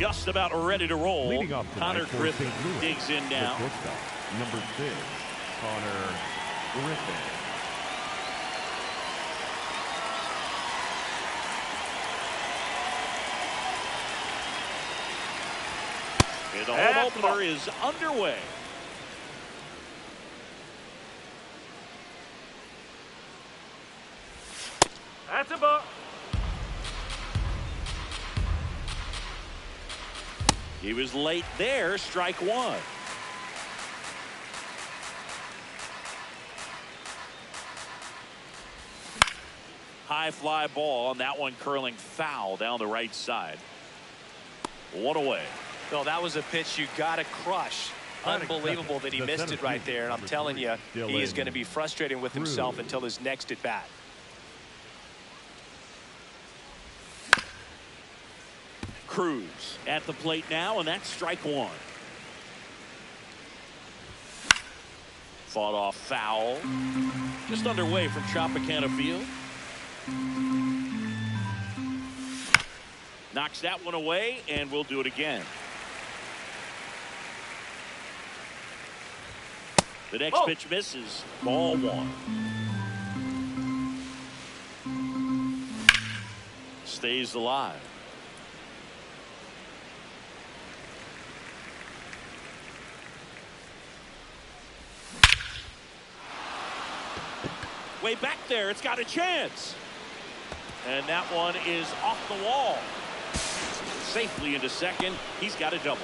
just about ready to roll. Leading off Connor Griffin digs in now. Number 6, Connor Griffin. And the home opener is underway. That's a ball. He was late there, strike one. High fly ball, and that one curling foul down the right side. One away. No, that was a pitch you got to crush. Unbelievable that he missed it right there. And I'm telling you, he is going to be frustrated with himself until his next at bat. Cruz at the plate now, and that's strike one. Fought off foul. Just underway from Tropicana Field. Knocks that one away, and we'll do it again. The next pitch misses. Ball one. Stays alive. Way back there, it's got a chance. And that one is off the wall. Safely into second. He's got a double.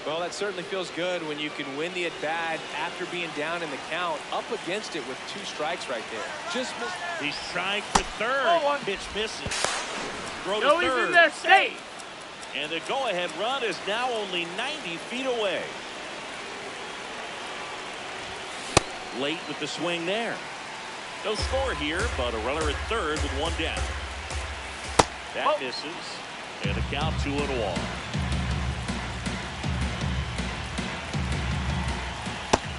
Well, that certainly feels good when you can win the at-bat after being down in the count, up against it with 2 strikes right there. Just missed. He's trying for third. Pitch misses. Throw to third. He's in there, safe. And the go-ahead run is now only 90 feet away. Late with the swing there. No score here, but a runner at third with one down. That misses. And a count 2-1.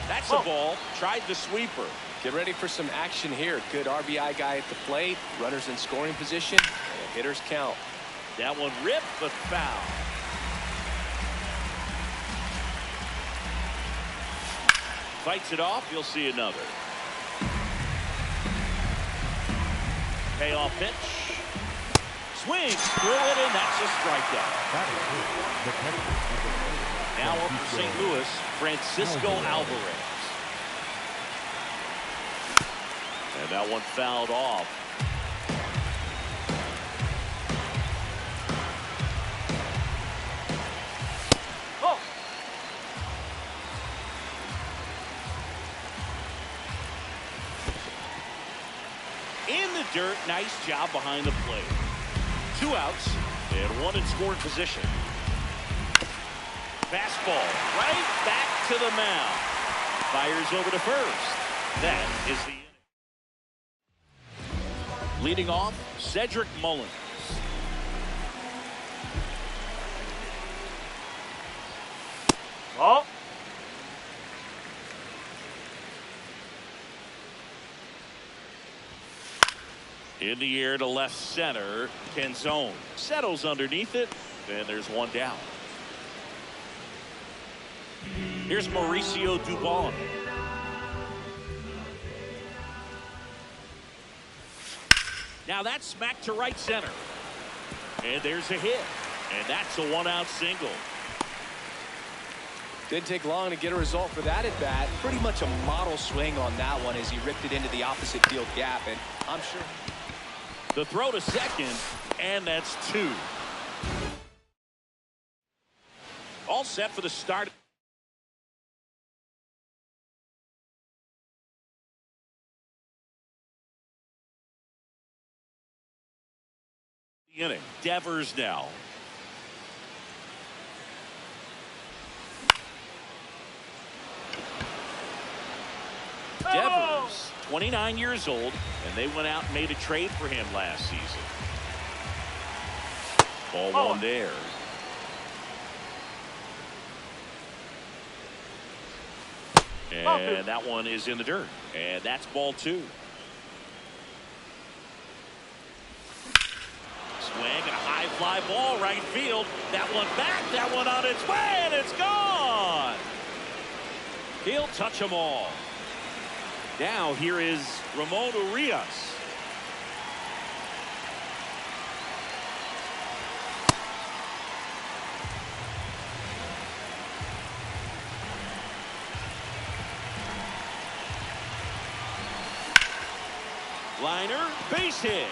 That's a ball. Tried the sweeper. Get ready for some action here. Good RBI guy at the plate. Runners in scoring position. And a hitter's count. That one ripped, but foul. Fights it off. You'll see another. Payoff pitch. Swing. Threw it in. That's a strikeout. Now up for St. Louis, Francisco Alvarez. And that one fouled off. In the dirt, nice job behind the plate. 2 outs and 1 in scoring position. Fastball right back to the mound. Fires over to first. That is the inning. Leading off, Cedric Mullins. In the air to left center. Canzone settles underneath it, and there's one down. Here's Mauricio Dubon. Now that's smacked to right center. And there's a hit. And that's a 1-out single. Didn't take long to get a result for that at bat. Pretty much a model swing on that one as he ripped it into the opposite field gap. And I'm sure. The throw to second, and that's 2. All set for the start. The inning. Devers now. Devers, 29 years old, and they went out and made a trade for him last season. Ball one there. And that one is in the dirt. And that's ball 2. swing and a high fly ball right field. That one back, that one on its way, and it's gone. He'll touch them all. Now here is Ramon Urias. Liner, base hit.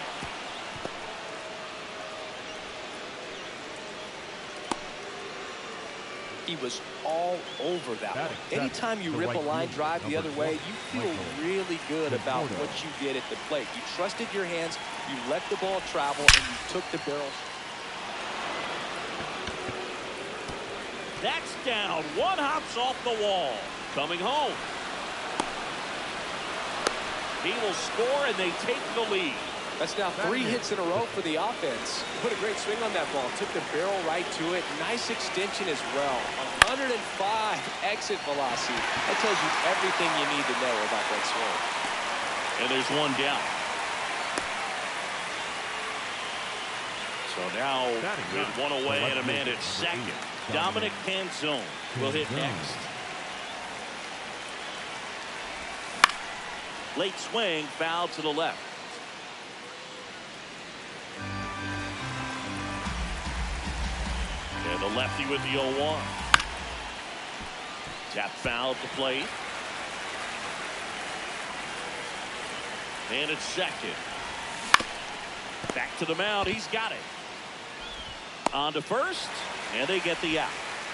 He was all over that one. Anytime you rip a line drive the other way, you feel really good about what you did at the plate. You trusted your hands, you let the ball travel, and you took the barrel. That's down. One hops off the wall. Coming home. He will score, and they take the lead. That's now 3 hits in a row for the offense. Put a great swing on that ball. Took the barrel right to it. Nice extension as well. 105 exit velocity. That tells you everything you need to know about that swing. And there's one down. So now with one away and a man at second, Dominic Canzone will hit next. Late swing, foul to the left. And the lefty with the 0-1. Tap foul to plate. And it's second. Back to the mound. He's got it. On to first, and they get the out.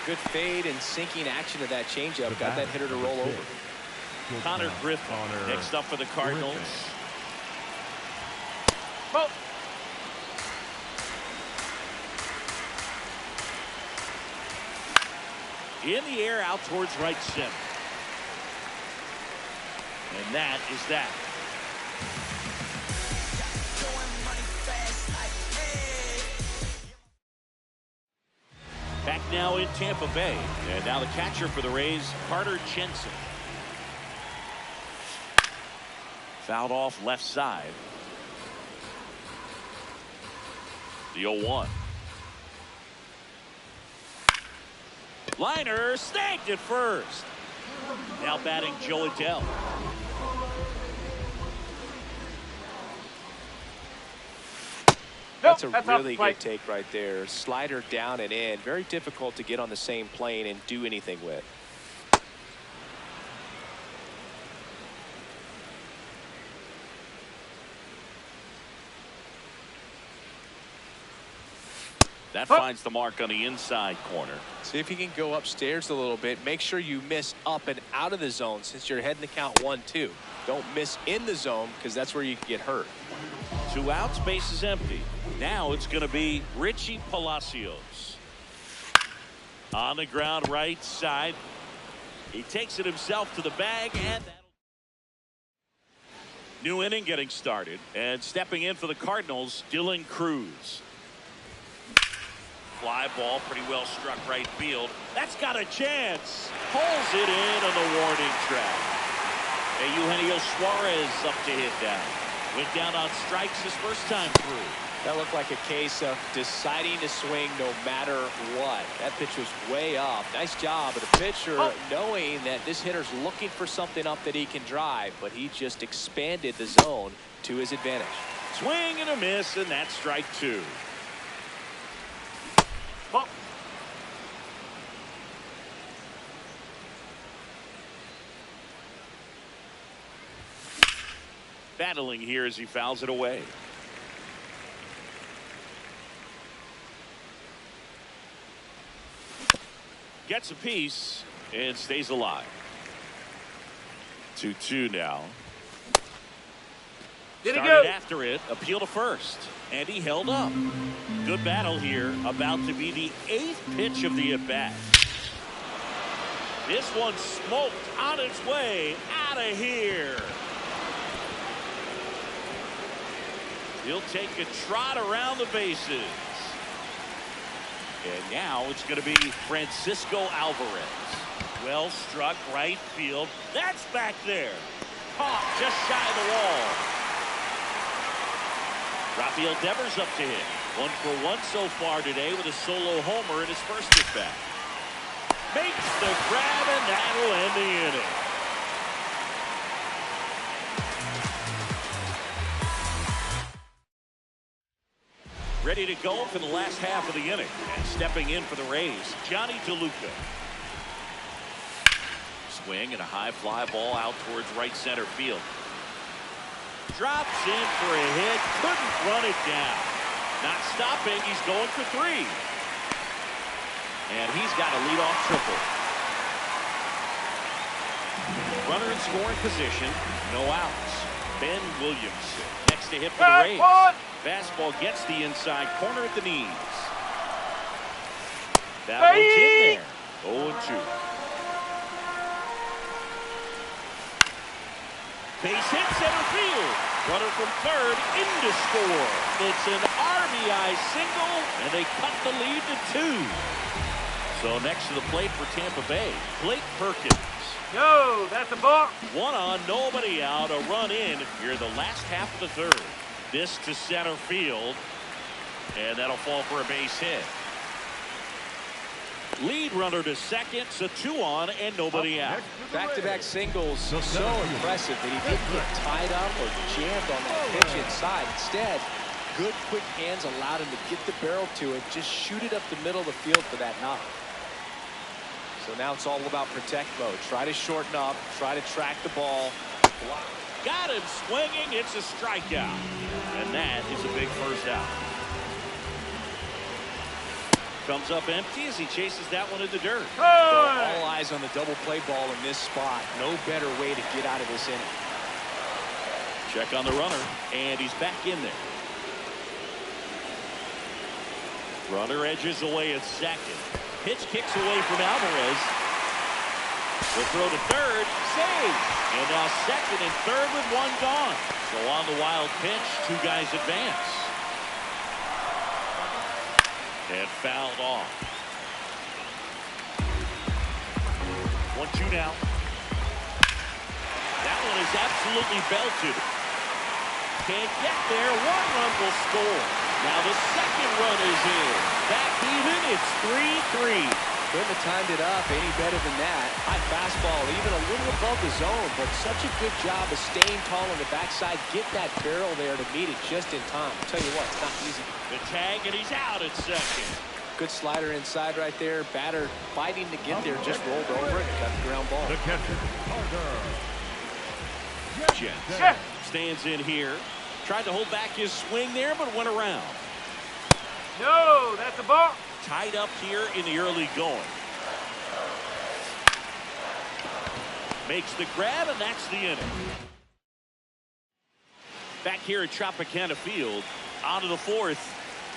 Good fade and sinking action of that changeup. Got that hitter to roll over. Connor Griffin next up for the Cardinals. Oh. In the air out towards right center. And that is that. Back now in Tampa Bay. And now the catcher for the Rays, Carter Jensen. Fouled off left side. The 0-1. Liner snagged at first. Now batting Joe Adell. That's a really good take right there. Slider down and in. Very difficult to get on the same plane and do anything with. That finds the mark on the inside corner. See if you can go upstairs a little bit. Make sure you miss up and out of the zone since you're heading to count 1-2. Don't miss in the zone because that's where you can get hurt. 2 outs, base is empty. Now it's going to be Richie Palacios. On the ground right side. He takes it himself to the bag, and new inning getting started. And stepping in for the Cardinals, Dylan Cruz. Fly ball, pretty well struck right field. That's got a chance. Pulls it in on the warning track. And Eugenio Suarez up to hit down. Went down on strikes his first time through. That looked like a case of deciding to swing no matter what. That pitch was way up. Nice job of the pitcher knowing that this hitter's looking for something up that he can drive, but he just expanded the zone to his advantage. Swing and a miss, and that's strike 2. Battling here as he fouls it away. Gets a piece and stays alive. 2-2 now. Started after it, appeal to first, and he held up. Good battle here, about to be the 8th pitch of the at-bat. This one smoked on its way out of here. He'll take a trot around the bases. And now it's going to be Francisco Alvarez. Well struck right field. That's back there. Caught just shy of the wall. Rafael Devers up to hit. 1 for 1 so far today with a solo homer in his first at bat. Makes the grab, and that'll end the inning. Ready to go for the last half of the inning. And stepping in for the Rays, Johnny DeLuca. Swing and a high fly ball out towards right center field. Drops in for a hit. Couldn't run it down. Not stopping. He's going for 3. And he's got a leadoff triple. Runner in scoring position. No outs. Ben Williamson next to hit for the Rays. Fastball gets the inside corner at the knees. That one's in there. 0-2. Base hit center field. Runner from third in to score. It's an RBI single, and they cut the lead to 2. So next to the plate for Tampa Bay, Blake Perkins. No, that's a ball. 1 on, nobody out, a run in here the last half of the third. This to center field, and that'll fall for a base hit. Lead runner to second, so 2 on and nobody out. Back-to-back singles, so impressive that he didn't get tied up or jammed on that pitch inside. Instead, good quick hands allowed him to get the barrel to it, just shoot it up the middle of the field for that knock. So now it's all about protect mode. Try to shorten up, try to track the ball. Got him swinging. It's a strikeout. And that is a big first out. Comes up empty as he chases that one in the dirt. So all eyes on the double play ball in this spot. No better way to get out of this inning. Check on the runner, and he's back in there. Runner edges away at second. Pitch kicks away from Alvarez. The throw to third, save. And now second and third with 1 gone. So on the wild pitch, 2 guys advance. And fouled off. 1-2 now. That one is absolutely belted. Can't get there. 1 run will score. Now the second run is in. Back even. It's 3-3. Couldn't have timed it up any better than that. High fastball, even a little above the zone, but such a good job of staying tall on the backside. Get that barrel there to meet it just in time. I'll tell you what, it's not easy. The tag, and he's out at second. Good slider inside right there. Batter fighting to get there, just rolled over it and got the ground ball. The catcher, Carter. Jets stands in here. Tried to hold back his swing there, but went around. No, that's a ball. Tied up here in the early going. Makes the grab, and that's the inning. Back here at Tropicana Field, on to the 4th.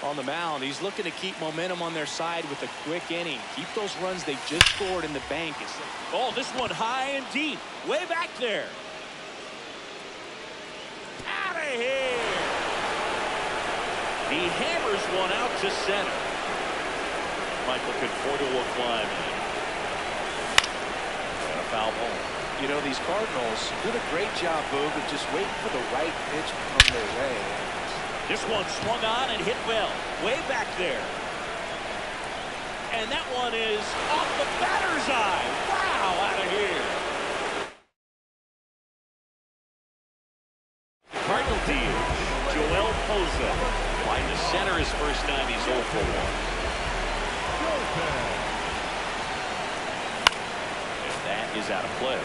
On the mound, he's looking to keep momentum on their side with a quick inning. Keep those runs they just scored in the bank. Oh, this one high and deep. Way back there. Out of here. He hammers one out to center. Michael Conforto will climb in. And a foul ball. You know, these Cardinals did a great job, Boog, of just waiting for the right pitch to come their way. This one swung on and hit well. Way back there. And that one is off the batter's eye. Wow, out of here. Cardinal DH, Joel Poza. Line to center his first time. He's 0 for 1. And that is out of play.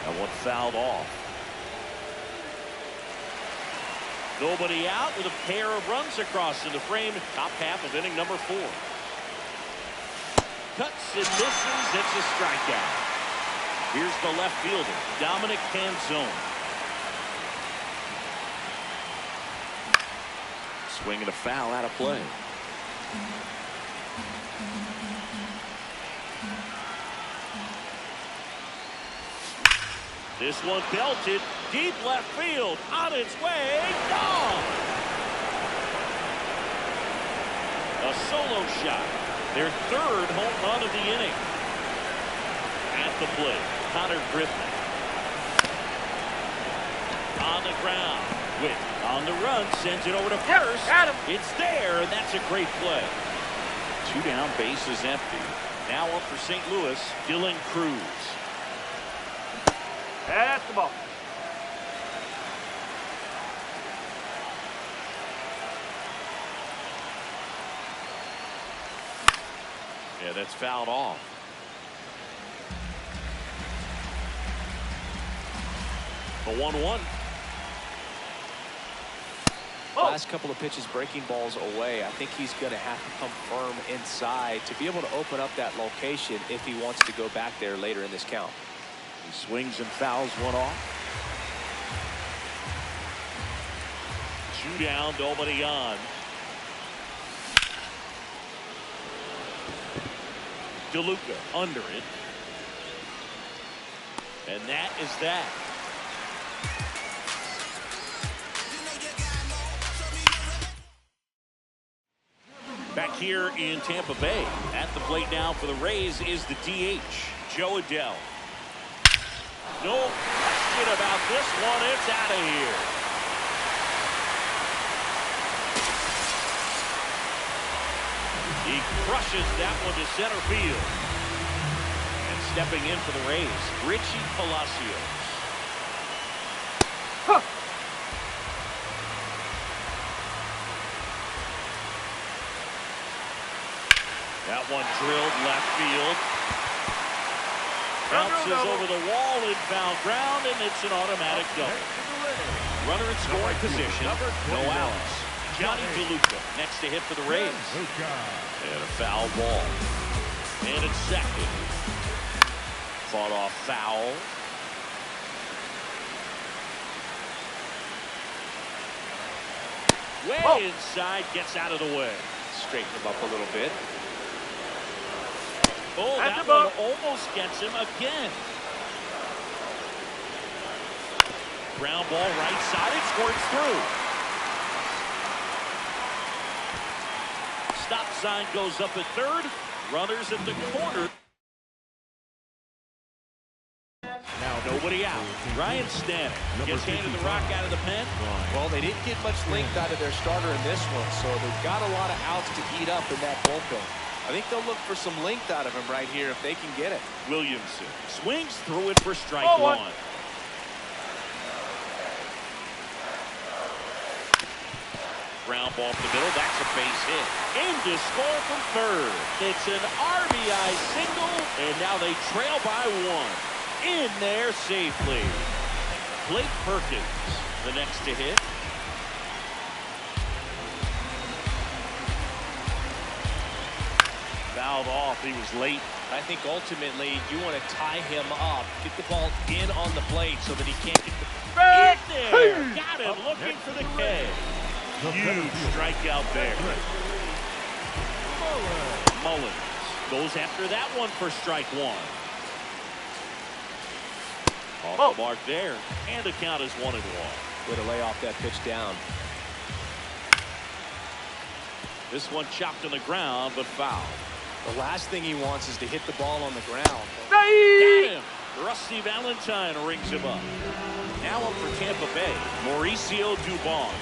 That one fouled off. Nobody out with a pair of runs across in the frame. Top half of inning number 4. Cuts and misses. It's a strikeout. Here's the left fielder, Dominic Canzone. Swing and a foul out of play. This one belted deep left field, on its way, gone. A solo shot, their 3rd home run of the inning. At the plate, Connor Griffin. on the ground. Witt on the run, sends it over to first. Got him. It's there, and that's a great play. 2 down, bases empty. Now up for St. Louis, Dylan Cruz. That's the ball. Yeah, that's fouled off. The 1-1. Last couple of pitches breaking balls away. I think he's going to have to come firm inside to be able to open up that location if he wants to go back there later in this count. He swings and fouls one off. 2 down, nobody on. DeLuca under it. And that is that. Back here in Tampa Bay. At the plate now for the Rays is the DH, Jo Adell. No question about this one. It's out of here. He crushes that one to center field. And stepping in for the Rays, Richie Palacios. Huh. That one drilled left field. Bounces over the wall in foul ground, and it's an automatic double. Runner in scoring position. No outs. Johnny DeLuca next to hit for the Rays. And a foul ball. And it's second. Fought off foul. Way inside, gets out of the way. Straighten him up a little bit. Oh, that one almost gets him again. Ground ball right side, it squirts through. Stop sign goes up at third. Runners at the corner. Now nobody out. Ryan Stanek gets handed the rock out of the pen. Well, they didn't get much length out of their starter in this one, so they've got a lot of outs to eat up in that bullpen. I think they'll look for some length out of him right here if they can get it. Williamson swings through it for strike one. Ground ball up the middle. That's a base hit. In to score from third. It's an RBI single, and now they trail by 1. In there safely. Blake Perkins, the next to hit. Fouled off. He was late. I think ultimately you want to tie him up, get the ball in on the plate so that he can't get the in there. Got him looking for the K. Huge strikeout there. Mullins goes after that one for strike 1. Off the mark there, and the count is 1-1. Way to lay off that pitch down. This one chopped on the ground, but foul. The last thing he wants is to hit the ball on the ground. Got him. Rusty Valentine rings him up. Now up for Tampa Bay, Mauricio Dubon.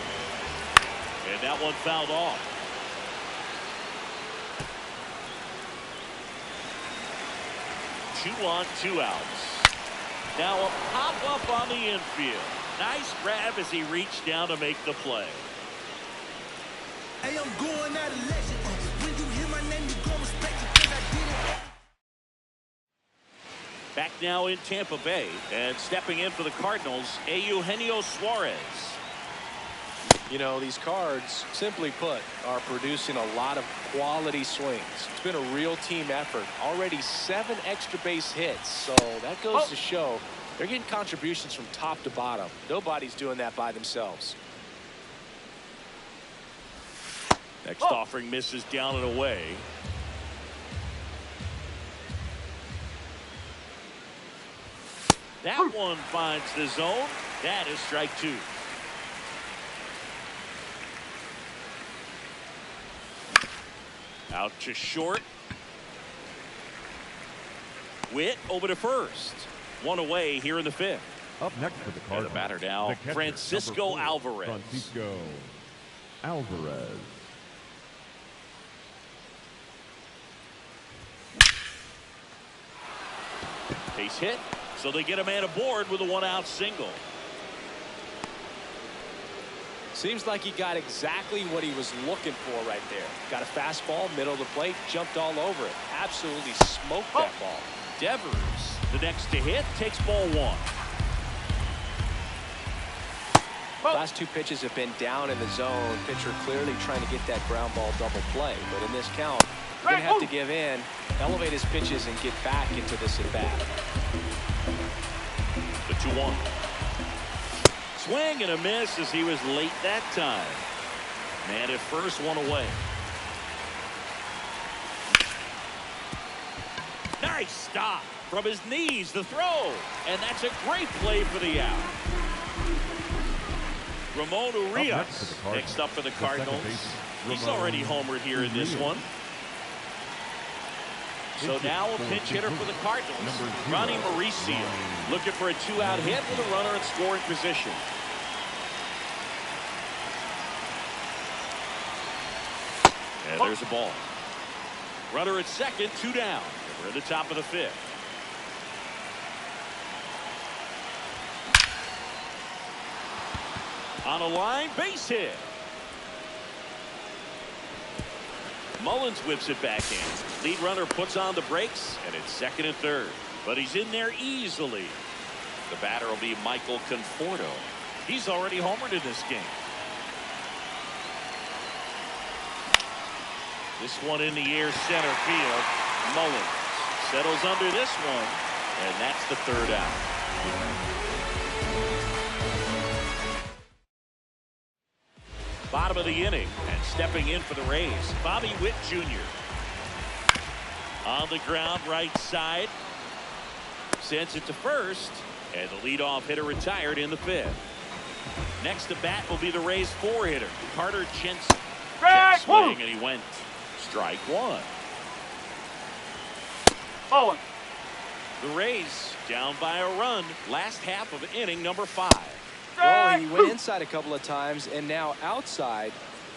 And that one fouled off. Two on, 2 outs. Now a pop-up on the infield. Nice grab as he reached down to make the play. Hey, I'm going out of legend. When you hear my name, you gon' respect it 'cause I did it. Back now in Tampa Bay, and stepping in for the Cardinals, Eugenio Suarez. You know, these Cards, simply put, are producing a lot of quality swings. It's been a real team effort. Already 7 extra base hits, so that goes to show they're getting contributions from top to bottom. Nobody's doing that by themselves. Next offering misses down and away. That one finds the zone. That is strike 2. Out to short. Witt over to first. 1 away here in the 5th. Up next for the And Cardinals. the batter now, the catcher, Francisco number 4, Alvarez. Francisco Alvarez. Base hit, so they get a man aboard with a one-out single. Seems like he got exactly what he was looking for right there. Got a fastball, middle of the plate, jumped all over it. Absolutely smoked that ball. Devers, the next to hit, takes ball one. Last two pitches have been down in the zone. Pitcher clearly trying to get that ground ball double play. But in this count, you're going to have to give in, elevate his pitches, and get back into this at bat. The 2-1. Swing and a miss as he was late that time. Man at first, one away. Nice stop from his knees, the throw. And that's a great play for the out. Ramon Urias next up for the Cardinals. He's already homered here in this one. So now a pinch hitter for the Cardinals, Ronnie Mauricio, looking for a 2-out hit with a runner in scoring position. And there's a ball. Runner at second, 2 down. We're at the top of the 5th. On a line, base hit. Mullins whips it back in. Lead runner puts on the brakes, and it's second and third. But he's in there easily. The batter will be Michael Conforto. He's already homered in this game. This one in the air, center field. Mullins settles under this one, and that's the 3rd out. Bottom of the inning, and stepping in for the Rays, Bobby Witt Jr. On the ground, right side. Sends it to first, and the leadoff hitter retired in the 5th. Next to bat will be the Rays 4-hitter, Carter Jensen. Check swing, and he went. Strike 1. Bowling. The Rays down by a run, last half of inning number 5. Well, he went inside a couple of times, and now outside.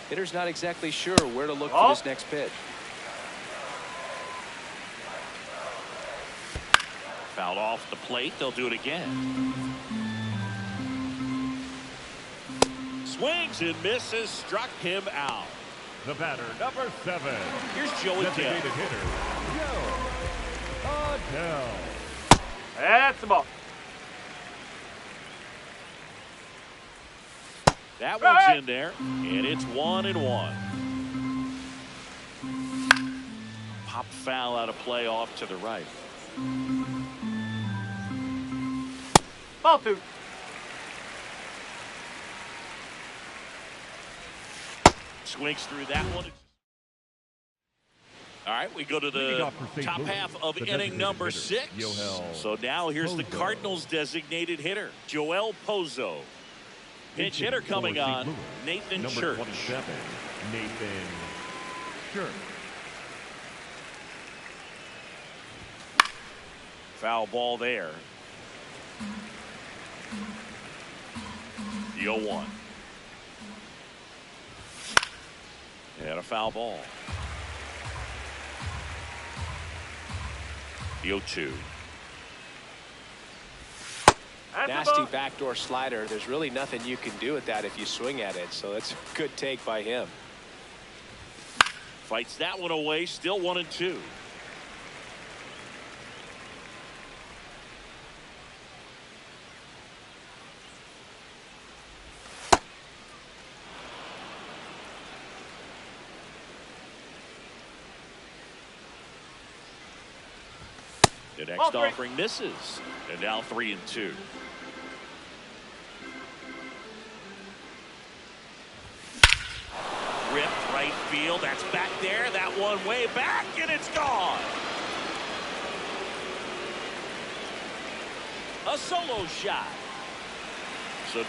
Hitter's not exactly sure where to look for this next pitch. Fouled off the plate. They'll do it again. Swings and misses. Struck him out. The batter, number 7. Here's Joe Adell. Designated hitter, Joe Adell. That's the ball. That one's in there, and it's 1-1. Pop foul out of play off to the right. Ball 2. Swings through that one. All right, we go to the top half of inning number 6. So now here's the Cardinals' designated hitter, Joel Pozo. Pinch hitter coming on, Nathan Church. 27, Nathan Church. Foul ball there. The 0-1. And a foul ball. The 0-2. Nasty backdoor slider. There's really nothing you can do with that if you swing at it. So that's a good take by him. Fights that one away. Still 1-2. The next offering misses. And now 3-2. Ripped right field. That's back there. That one way back, and it's gone. A solo shot. So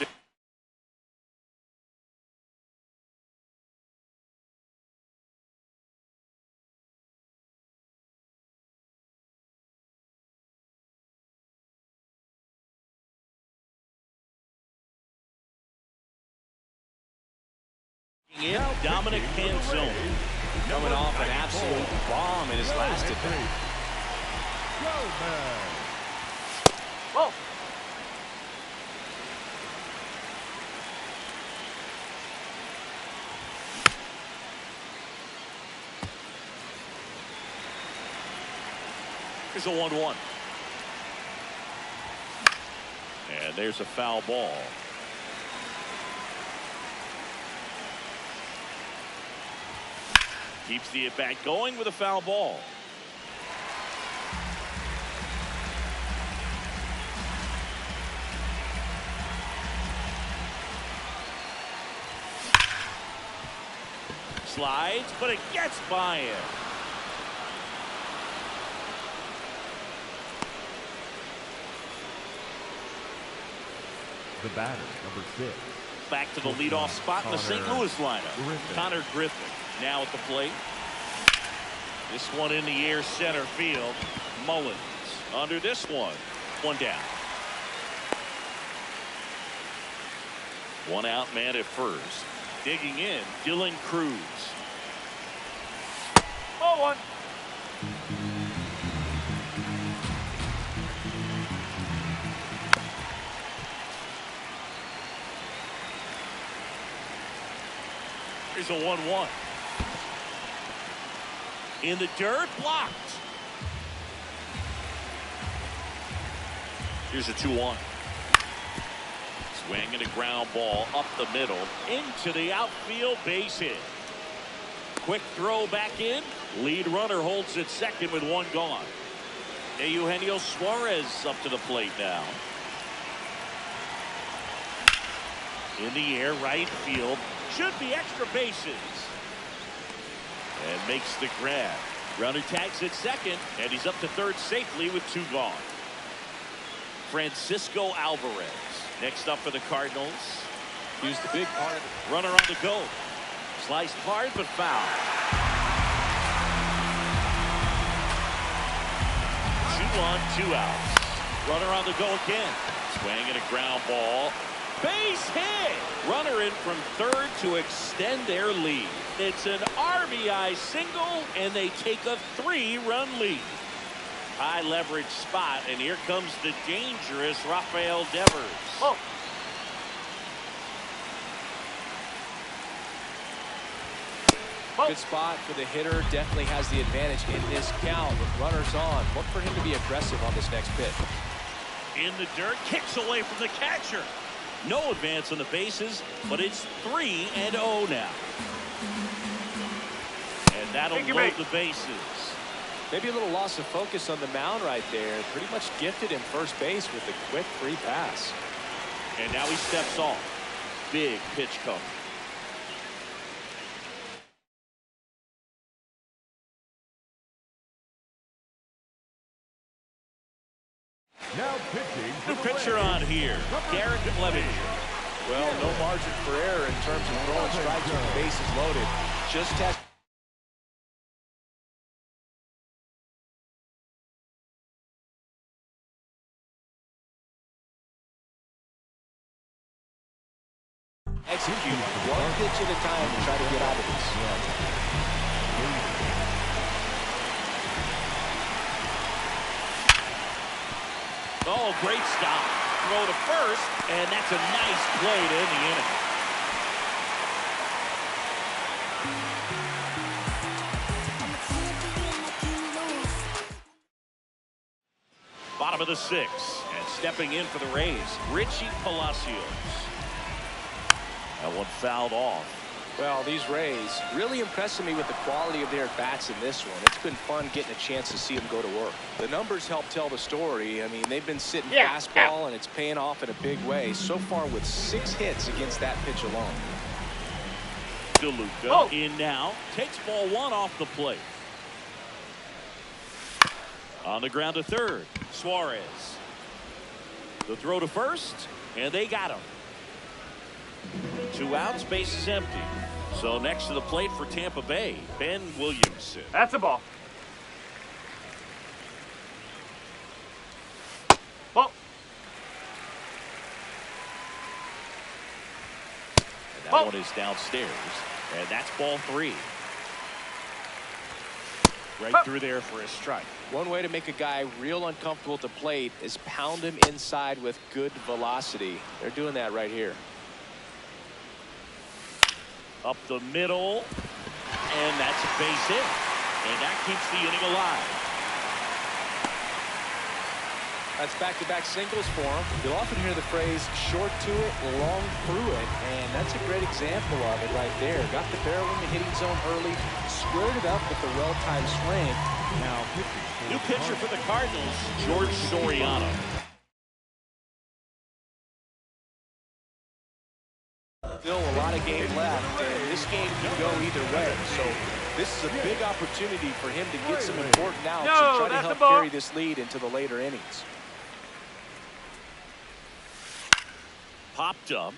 In Dominic Canzone. Coming off an absolute bomb in his last at-bat. Gomez. Ball. Here's a 1-1. And there's a foul ball. Keeps the at-bat going with a foul ball. Slides, but it gets by him. The batter, number 6. Back to the leadoff spot in the St. Louis lineup. Griffin. Connor Griffin now at the plate. This one in the air center field. Mullins under this one. One down. One out man at first. Digging in, Dylan Cruz. Ball 1. Here's a 1-1. In the dirt, blocked. Here's a 2-1. Swinging a ground ball up the middle into the outfield, base hit. Quick throw back in. Lead runner holds at second with one gone. Eugenio Suarez up to the plate now. In the air, right field. Should be extra bases. And makes the grab. Runner tags at second, and he's up to third safely with two gone. Francisco Alvarez next up for the Cardinals. He was the big part of it. Runner on the go. Sliced hard, but foul. 2 on, 2 outs. Runner on the go again. Swinging a ground ball. Base hit. Runner in from third to extend their lead. It's an RBI single, and they take a 3-run lead. High leverage spot, and here comes the dangerous Rafael Devers. Oh. Good spot for the hitter. Definitely has the advantage in this count with runners on. Look for him to be aggressive on this next pitch. In the dirt, kicks away from the catcher. No advance on the bases, but it's 3-0 now. And that'll load the bases. Maybe a little loss of focus on the mound right there. Pretty much gifted him first base with a quick free pass. And now he steps off. Big pitch coming. Now pitching. New pitcher on here, Garrett Clevenger. Well, no margin for error in terms of throwing strikes with the bases loaded. Just has execute one pitch at a time to try to get out of this. Oh, great stop. Throw to first, and that's a nice play to end the inning. Bottom of the 6th, and stepping in for the Rays, Richie Palacios. That one fouled off. Well, these Rays really impressing me with the quality of their bats in this one. It's been fun getting a chance to see them go to work. The numbers help tell the story. I mean, they've been sitting fastball, and it's paying off in a big way. So far with 6 hits against that pitch alone. DeLuca in now. Takes ball 1 off the plate. On the ground to third. Suarez. The throw to first, and they got him. 2 outs, base is empty. So next to the plate for Tampa Bay, Ben Williamson. That's a ball. Ball. And that one is downstairs. And that's ball 3. Right through there for a strike. One way to make a guy real uncomfortable at the plate is pound him inside with good velocity. They're doing that right here. Up the middle, and that's a base hit. And that keeps the inning alive. That's back-to-back singles for him. You'll often hear the phrase short to it, long through it, and that's a great example of it right there. Got the barrel in the hitting zone early, squared it up with a well-timed swing. Now pitching. New pitcher for the Cardinals, George Soriano. Still a lot of game left, and this game can go either way. So this is a big opportunity for him to get some important outs and try to help carry this lead into the later innings. Popped up.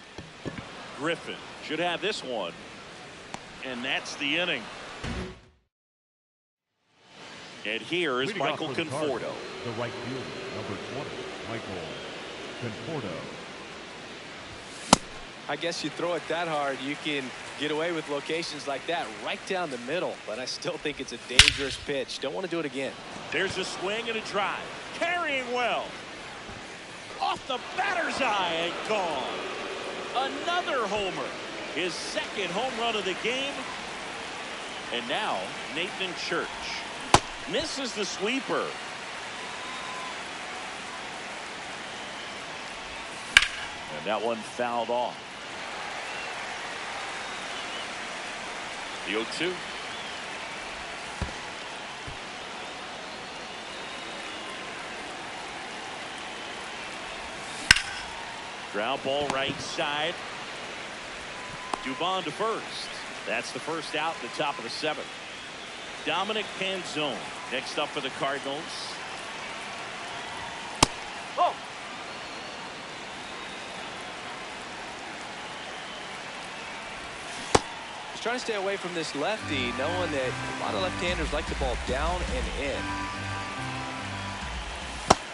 Griffin should have this one. And that's the inning. And here is Leading off Michael for the Conforto. Cardinals, the right fielder, number 20, Michael Conforto. I guess you throw it that hard, you can get away with locations like that right down the middle. But I still think it's a dangerous pitch. Don't want to do it again. There's a swing and a drive. Carrying well. Off the batter's eye and gone. Another homer. His second home run of the game. And now Nathan Church misses the sweeper. And that one fouled off. The 0-2. Ground ball right side. Dubon to first. That's the first out in the top of the 7th. Dominic Canzone next up for the Cardinals. Oh. He's trying to stay away from this lefty, knowing that a lot of left-handers like the ball down and in.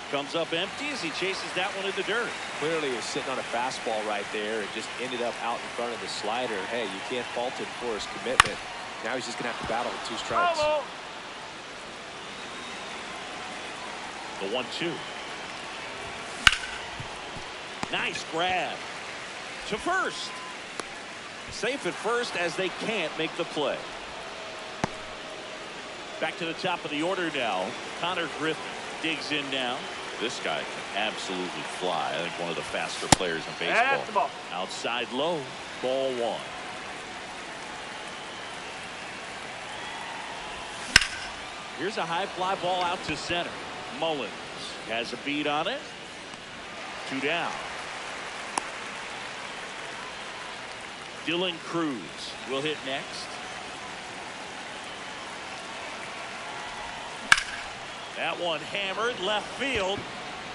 Comes up empty as he chases that one in the dirt. Clearly he was sitting on a fastball right there and just ended up out in front of the slider. Hey, you can't fault him for his commitment. Now he's just going to have to battle with 2 strikes. The 1-2. Nice grab. To first. Safe at first as they can't make the play. Back to the top of the order now. Connor Griffin digs in now. This guy can absolutely fly. I think one of the faster players in baseball. That's the ball. Outside low. Ball 1. Here's a high fly ball out to center. Mullins has a beat on it. 2 down. Dylan Cruz will hit next. That one hammered left field.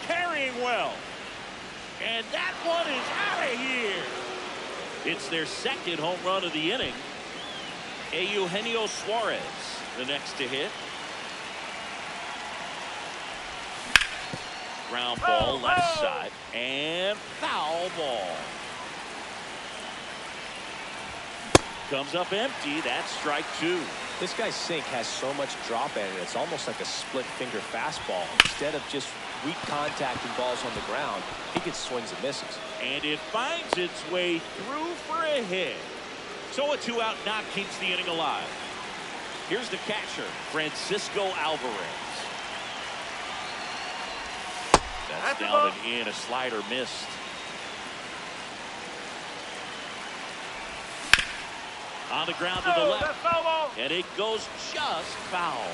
Carrying well. And that one is out of here. It's their second home run of the inning. Eugenio Suarez the next to hit. Ground ball left side. And foul ball. Comes up empty. That's strike 2. This guy's sink has so much drop in it. It's almost like a split finger fastball. Instead of just weak contact and balls on the ground, he gets swings and misses. And it finds its way through for a hit. So a 2-out knock keeps the inning alive. Here's the catcher, Francisco Alvarez. That's down and in. A slider missed. On the ground to the left. And it goes just foul.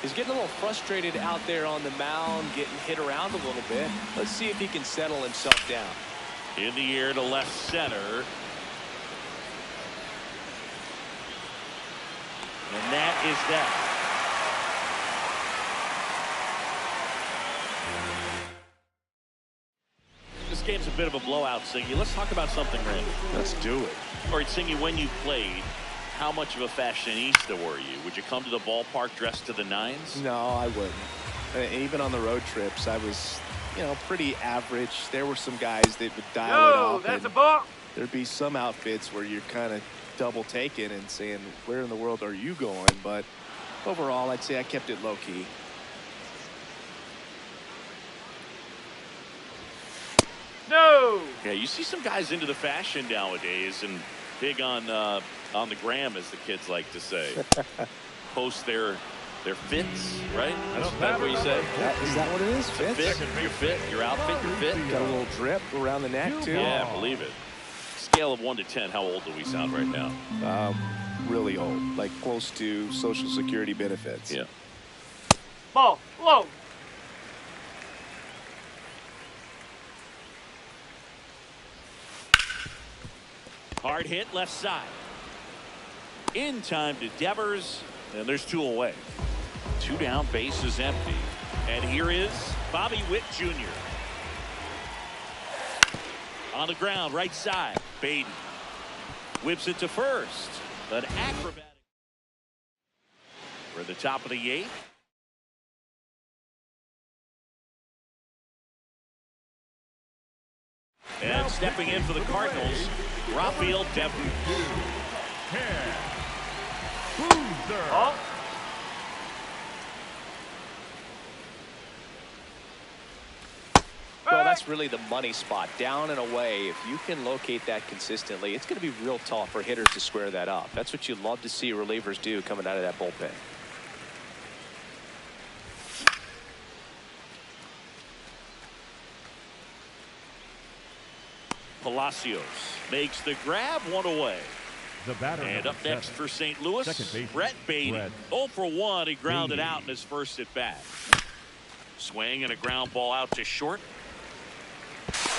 He's getting a little frustrated out there on the mound, getting hit around a little bit. Let's see if he can settle himself down. In the air to left center. And that is that. This game's a bit of a blowout, Singy. Let's talk about something random. Let's do it. All right, Singy, when you played, how much of a fashionista were you? Would you come to the ballpark dressed to the nines? No, I wouldn't. Even on the road trips, I was you know, pretty average. There were some guys that would dial it No, up. that's a And ball. there'd be some outfits where you're kind of double taking and saying, where in the world are you going? But overall, I'd say I kept it low key. No. Yeah, you see some guys into the fashion nowadays and big on the gram, as the kids like to say. Post their fits, right? That's what you say. Is that what it is? Fit, your fit, your outfit, your fit. Got a little drip around the neck, too. Yeah, believe it. Scale of 1 to 10, how old do we sound right now? Really old, like close to Social Security benefits. Yeah. Ball. Low. Hard hit left side. In time to Devers, and there's 2 away. 2 down, base is empty. And here is Bobby Witt Jr. On the ground, right side. Baden whips it to first. An acrobatic. We're at the top of the 8th. And stepping in for the Cardinals, Rafael Devers. Ball. Well, that's really the money spot. Down and away. If you can locate that consistently, it's going to be real tough for hitters to square that up. That's what you love to see relievers do coming out of that bullpen. Palacios makes the grab, 1 away. The batter, And number up next 7, for St. Louis, second baseman, Brett Baty. Brett 0 for 1. He grounded Baty. out in his first at bat. Swing and a ground ball out to short.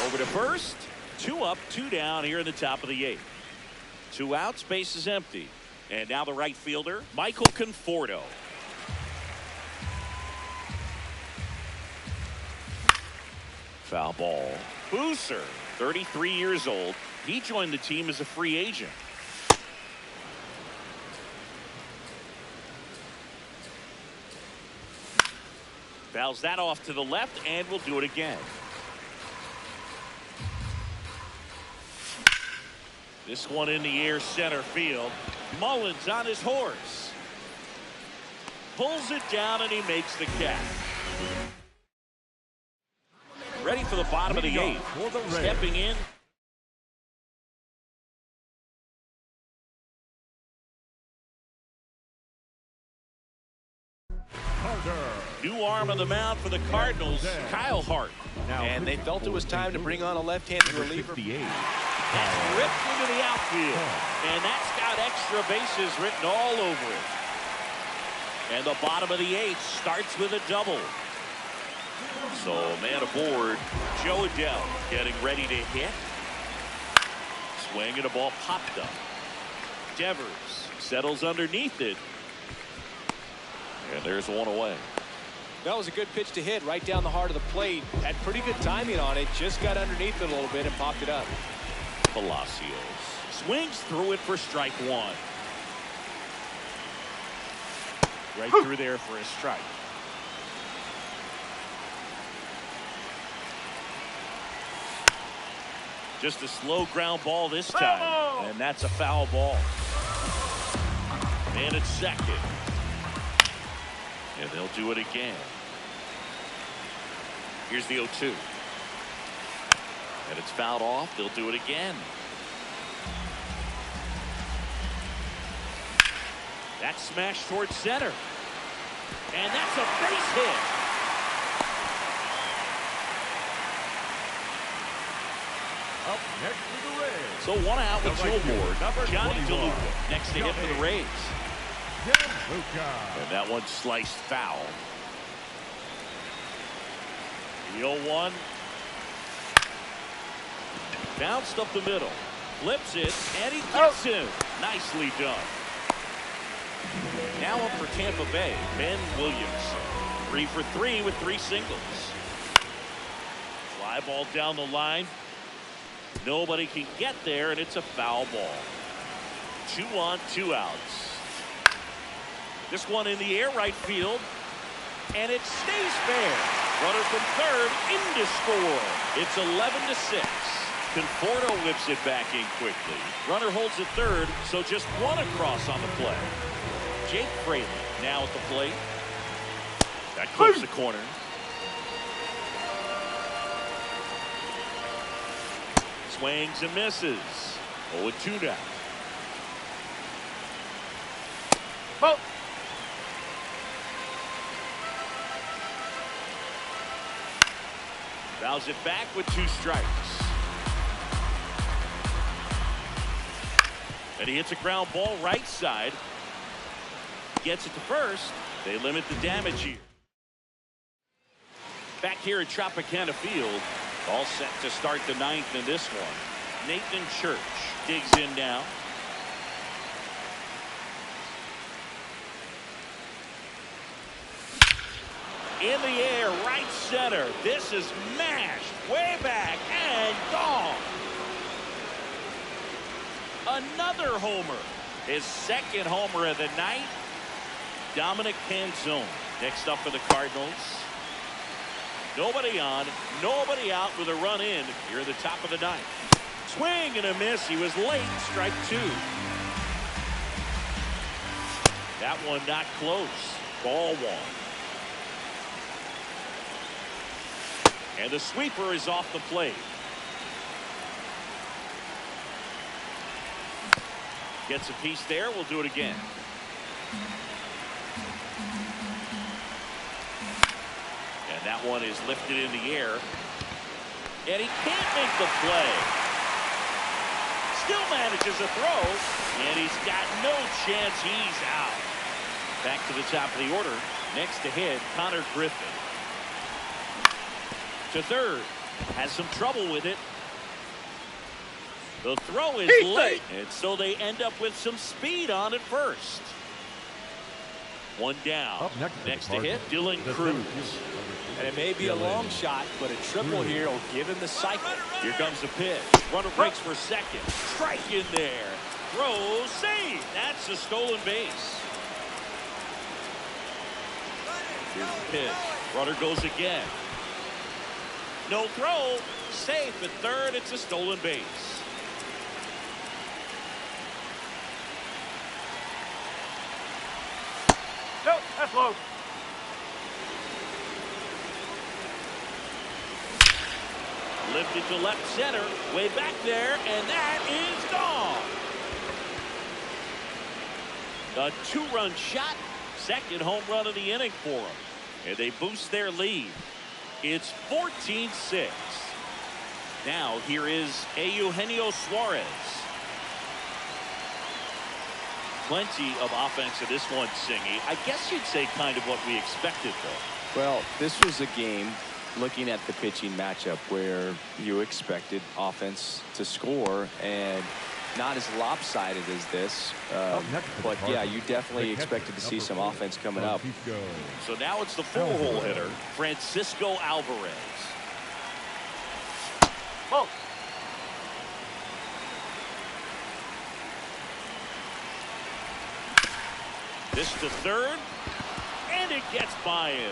Over to first. 2 up, 2 down here in the top of the 8th. 2 outs, base is empty. And now the right fielder, Michael Conforto. Foul ball. Booser, 33 years old. He joined the team as a free agent. Fouls that off to the left, and we'll do it again. This one in the air, center field. Mullins on his horse. Pulls it down, and he makes the catch. Ready for the bottom of the 8th. For the Reds. Stepping in. New arm on the mound for the Cardinals, Kyle Hart. And they felt it was time to bring on a left-handed reliever. 58. That's ripped into the outfield. And that's got extra bases written all over it. And the bottom of the 8th starts with a double. So man aboard, Joe Adell getting ready to hit. Swing and a ball popped up. Devers settles underneath it. And there's 1 away. That was a good pitch to hit right down the heart of the plate. Had pretty good timing on it. Just got underneath it a little bit and popped it up. Palacios swings through it for strike 1. Right through there for a strike. Just a slow ground ball this time. And that's a foul ball. And it's second. And they'll do it again. Here's the 0-2. And it's fouled off. They'll do it again. That's smashed towards center. And that's a base hit. Up next for the Reds. So 1 out with Number 2 aboard. number Johnny 21. DeLuca next to hit for the Rays. DeLuca. And that one sliced foul. The 0-1. Bounced up the middle. Flips it, and he gets him. Nicely done. Now up for Tampa Bay, Ben Williams. 3 for 3 with 3 singles. Fly ball down the line. Nobody can get there, and it's a foul ball. 2 on, 2 outs. This one in the air right field, and it stays fair. Runner from third in to score. It's 11-6. Conforto whips it back in quickly. Runner holds at third, so just one across on the play. Jake Fraley now at the plate. That clips the corner. Swings and misses. 0-2 now. Ball. Fouls it back with 2 strikes. And he hits a ground ball right side. Gets it to first. They limit the damage here. Back here at Tropicana Field. All set to start the 9th in this one. Nathan Church digs in now. In the air, right center. This is mashed way back and gone. Another homer. His 2nd homer of the night. Dominic Canzone next up for the Cardinals. Nobody on, nobody out with a run in here at the top of the 9th. Swing and a miss. He was late. Strike 2. That one not close. Ball 1. And the sweeper is off the plate. Gets a piece there. We'll do it again. And that one is lifted in the air. And he can't make the play. Still manages a throw. And he's got no chance. He's out. Back to the top of the order. Next to hit, Connor Griffin. To third. Has some trouble with it. The throw is late. And so they end up with some speed on at first. One down. Up next to hit, Dylan Cruz. And it may be a long shot, but a triple here will give him the cycle. Here comes the pitch. Runner breaks for second. Strike in there. Throw, save. That's a stolen base. Here's the pitch. Runner goes again. No throw. Safe at third. It's a stolen base. Nope, that's low. Lifted to left center. Way back there. And that is gone. A 2-run shot. 2nd home run of the inning for them. And they boost their lead. It's 14-6. Now here is Eugenio Suarez. Plenty of offense in this one, Singy. I guess you'd say kind of what we expected, though. Well, this was a game, looking at the pitching matchup, where you expected offense to score, and not as lopsided as this. But, yeah, you definitely expected to see some offense coming up. So now it's the 4-hole hitter, Francisco Alvarez. Ball. This to third, and it gets by him.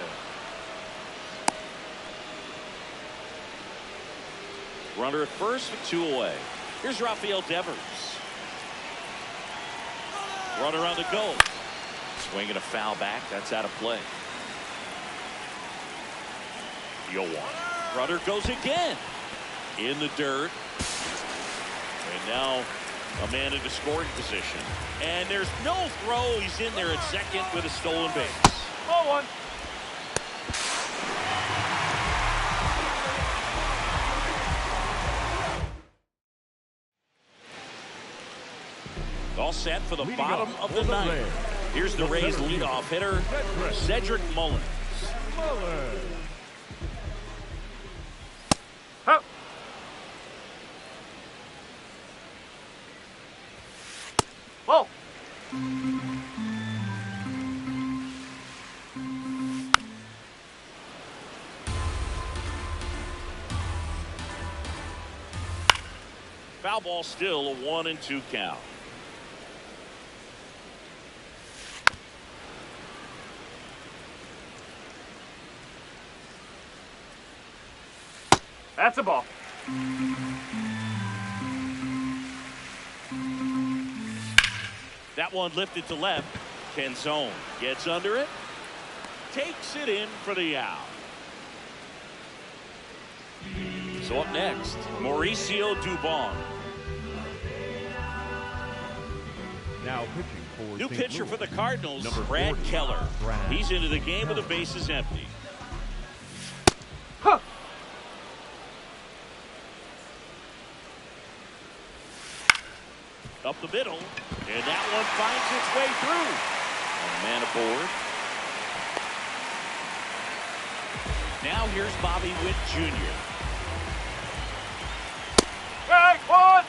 Runner at first with 2 away. Here's Rafael Devers. Runner on the go. Swinging a foul back. That's out of play. 0-1. Runner goes again. In the dirt. And now a man into scoring position. And there's no throw. He's in there at second with a stolen base. Ball 1. All set for the bottom of the 9th. Here's the Rays leadoff hitter, Cedric Mullins. Up. Ball. Foul ball still, a 1-2 count. That's a ball. That one lifted to left. Canzone gets under it. Takes it in for the out. So up next, Mauricio Dubon. Now pitching for New St. pitcher Louis, for the Cardinals, number Brad 40, Keller. Brad He's into the game with the bases empty. Huh. Up the middle, and that one finds its way through. And a man aboard. Now here's Bobby Witt Jr. Strike one.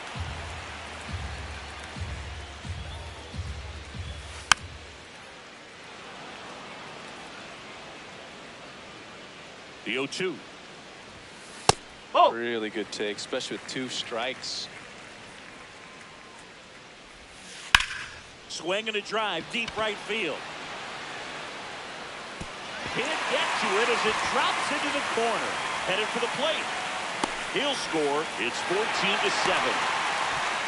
The 0-2. Oh. Really good take, especially with 2 strikes. Swing and a drive, deep right field. Can't get to it as it drops into the corner. Headed for the plate. He'll score. It's 14-7.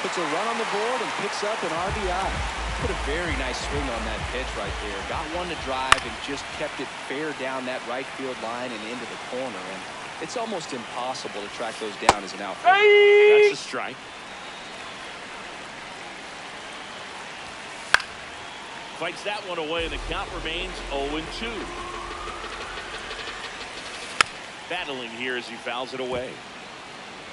Puts a run on the board and picks up an RBI. Put a very nice swing on that pitch right there. Got one to drive and just kept it fair down that right field line and into the corner. And it's almost impossible to track those down as an outfielder. Hey. That's a strike. Fights that one away, and the count remains 0-2. Battling here as he fouls it away.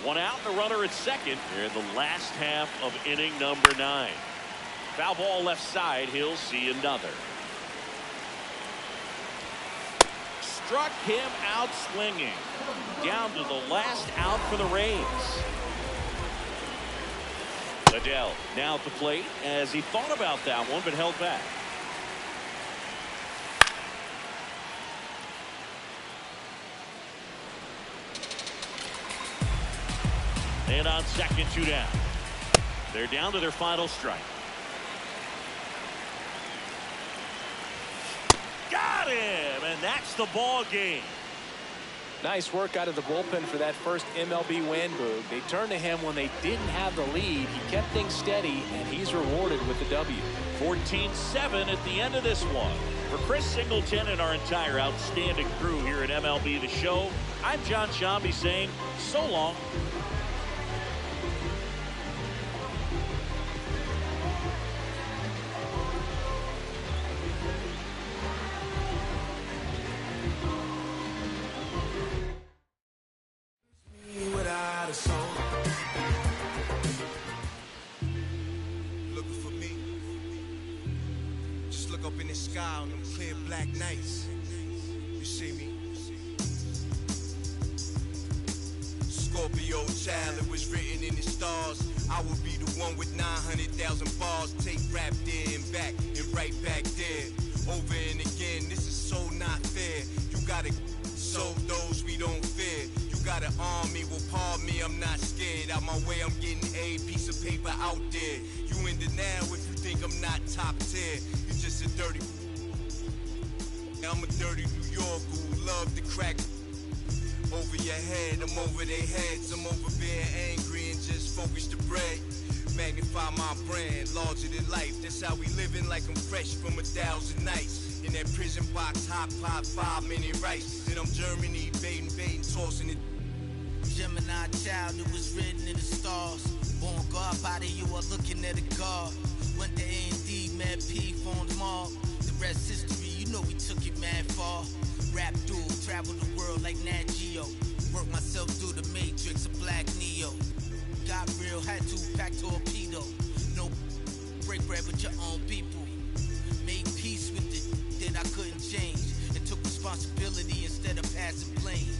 One out, the runner at second. Here in the last half of inning number 9. Foul ball left side. He'll see another. Struck him out swinging. Down to the last out for the Rays. Adele now at the plate as he thought about that one but held back. And on second, 2 down. They're down to their final strike. Got him, and that's the ball game. Nice work out of the bullpen for that first MLB win, Boog. They turned to him when they didn't have the lead. He kept things steady, and he's rewarded with the W. 14-7 at the end of this one. For Chris Singleton and our entire outstanding crew here at MLB The Show, I'm John Sciambi saying so long. Without a soul. Looking for me. Just look up in the sky on them clear black nights. You see me? Scorpio child, it was written in the stars. I will be the one with 900,000 bars. Take rap there and back and right back there. Over and again, this is so not fair. You gotta show those we don't fear. Got an army, will pardon me, I'm not scared. Out my way, I'm getting a piece of paper out there. You in denial if you think I'm not top tier. You just a dirty. I'm a dirty New Yorker who love to crack over your head. I'm over their heads. I'm over being angry and just focus the bread. Magnify my brand, larger than life. That's how we living, like I'm fresh from 1,000 nights. In that prison box, hot pot, 5-minute rice. Then I'm Germany, baiting, tossing it. Gemini child, it was written in the stars. Born God, body, you are looking at a God. Went to A&D, Mad P, formed Mall. The rest history, you know we took it mad far. Rap duel, travel the world like Nat Geo. Work myself through the matrix of Black Neo. Got real, had to pack torpedo. No break bread with your own people. Made peace with it that I couldn't change. And took responsibility instead of passing blame.